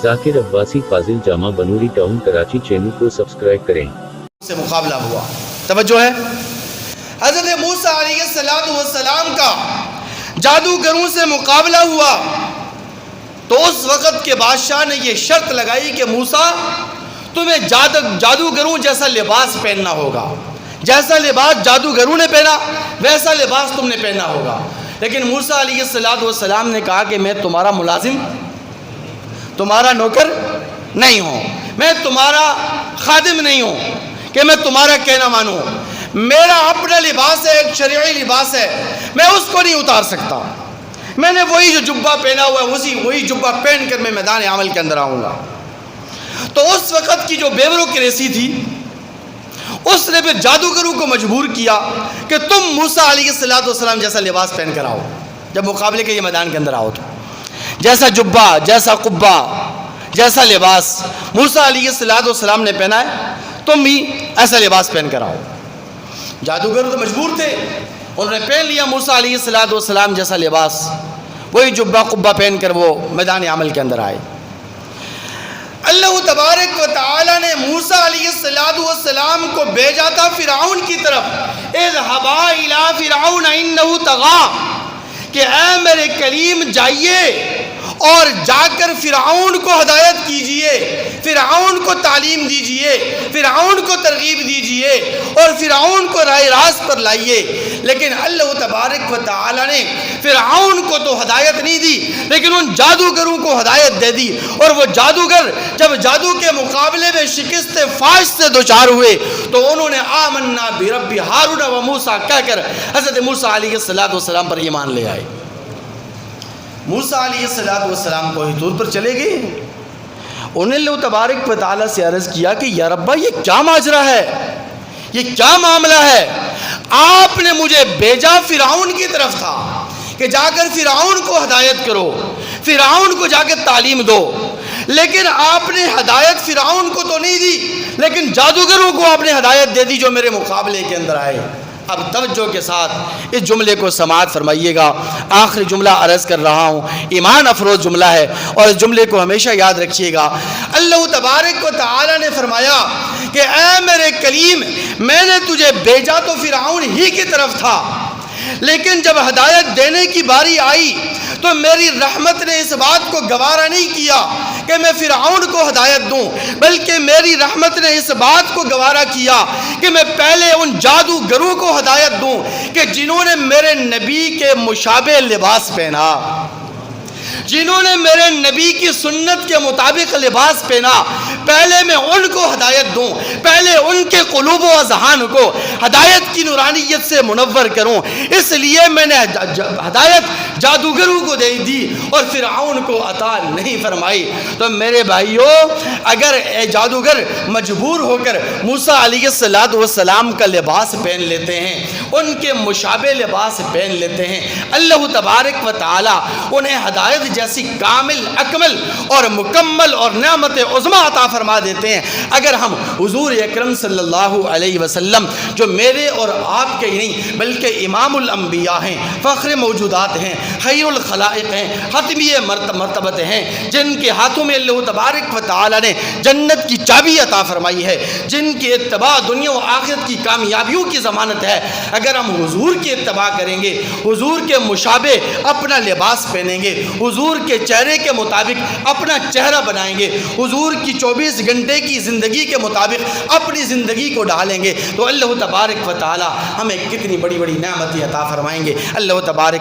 ذاکر عباسی فاضل جامع Banuri town Karachi channel کو subscribe کریں۔ سے مقابلہ ہوا، توجہ ہے، حضرت موسیٰ علیہ السلام کا جادوگروں سے مقابلہ ہوا تو اس وقت کے بادشاہ نے یہ شرط لگائی کہ موسیٰ تمہیں جادوگروں جیسا لباس پہننا ہوگا، جیسا لباس جادوگروں نے پہنا ویسا لباس تم نے پہننا ہوگا۔ لیکن موسیٰ علیہ السلام نے کہا کہ میں تمہارا ملازم، تمہارا نوکر نہیں ہوں، میں تمہارا خادم نہیں ہوں کہ میں تمہارا کہنا مانوں، میرا اپنا لباس ہے، ایک شرعی لباس ہے، میں اس کو نہیں اتار سکتا، میں نے وہی جو جبہ پہنا ہوا ہے وہی جبہ پہن کر میں میدان عمل کے اندر آؤں گا۔ تو اس وقت کی جو بیوروکریسی تھی اس نے پھر جادوگروں کو مجبور کیا کہ تم موسیٰ علیہ السلام جیسا لباس پہن کر آؤ، جب مقابلے کے یہ میدان کے اندر آؤ تو جیسا جبہ، جیسا قبہ، جیسا لباس موسیٰ علیہ السلام نے پہنا ہے تم بھی ایسا لباس پہن کر آؤ۔ جادوگر تو مجبور تھے، انہوں نے پہن لیا موسیٰ علیہ السلام جیسا لباس، وہی جبہ قبہ پہن کر وہ میدان عمل کے اندر آئے۔ اللہ تبارک و تعالی نے موسیٰ علیہ السلام کو بھیجا تھا فرعون کی طرف، اذهبا الی فرعون انہ طغی، کہ اے میرے کلیم جائیے اور جا کر فرعون کو ہدایت کیجئے، فرعون کو تعلیم دیجئے، فرعون کو ترغیب دیجئے اور فرعون کو راہ راست پر لائیے۔ لیکن اللہ تبارک و تعالی نے فرعون کو تو ہدایت نہیں دی لیکن ان جادوگروں کو ہدایت دے دی، اور وہ جادوگر جب جادو کے مقابلے میں شکست فاش سے دوچار ہوئے تو انہوں نے آمنا برب ہارون و موسیٰ کہہ کر حضرت موسیٰ علیہ السلام پر ایمان لے آئے۔ موسیٰ علیہ السلام کو طور پر چلے گئے، انہیں اللہ تبارک و تعالیٰ سے عرض کیا کہ یا ربا یہ کیا ماجرا ہے، یہ کیا معاملہ ہے؟ آپ نے مجھے بھیجا فرعون کی طرف تھا کہ جا کر فرعون کو ہدایت کرو، فرعون کو جا کے تعلیم دو، لیکن آپ نے ہدایت فرعون کو تو نہیں دی لیکن جادوگروں کو آپ نے ہدایت دے دی جو میرے مقابلے کے اندر آئے۔ اب توجہ کے ساتھ اس جملے کو سماعت فرمائیے گا، آخری جملہ عرض کر رہا ہوں، ایمان افروز جملہ ہے اور اس جملے کو ہمیشہ یاد رکھیے گا۔ اللہ تبارک و تعالی نے فرمایا کہ اے میرے کلیم میں نے تجھے بھیجا تو فرعون ہی کی طرف تھا، لیکن جب ہدایت دینے کی باری آئی تو میری رحمت نے اس بات کو گوارا نہیں کیا کہ میں فرعون کو ہدایت دوں، بلکہ میری رحمت نے اس بات کو گوارا کیا کہ میں پہلے ان جادوگروں کو ہدایت دوں کہ جنہوں نے میرے نبی کے مشابہ لباس پہنا، جنہوں نے میرے نبی کی سنت کے مطابق لباس پہنا، پہلے میں ان کو ہدایت دوں، پہلے ان کے قلوب و اذہان کو ہدایت کی نورانیت سے منور کروں، اس لیے میں نے ہدایت جادوگروں کو دے دی اور فرعون کو عطا نہیں فرمائی۔ تو میرے بھائیوں، اگر جادوگر مجبور ہو کر موسیٰ علیہ السلام کا لباس پہن لیتے ہیں، ان کے مشابہ لباس پہن لیتے ہیں، اللہ تبارک و تعالی انہیں ہدایت جیسی کامل اکمل اور مکمل اور نعمت عظمی عطا فرما دیتے ہیں۔ اگر ہم حضور اکرم صلی اللہ علیہ وسلم جو میرے اور آپ کے ہی نہیں بلکہ امام الانبیاء ہیں، فخر موجودات ہیں، خیر الخلائق ہیں، حتمی مرتبت ہیں، جن کے ہاتھوں میں اللہ تبارک و تعالی نے جنت کی چابی عطا فرمائی ہے، جن کی اتباع دنیا و آخرت کی کامیابیوں کی ضمانت ہے، اگر ہم حضور کی اتباع کریں گے، حضور کے مشابہ اپنا لباس پہنیں گے، حضور کے چہرے کے مطابق اپنا چہرہ بنائیں گے، حضور کی 24 گھنٹے کی زندگی کے مطابق اپنی زندگی کو ڈھالیں گے، تو اللہ تبارک و تعالی ہمیں کتنی بڑی بڑی نعمتیں عطا فرمائیں گے۔ اللہ تبارک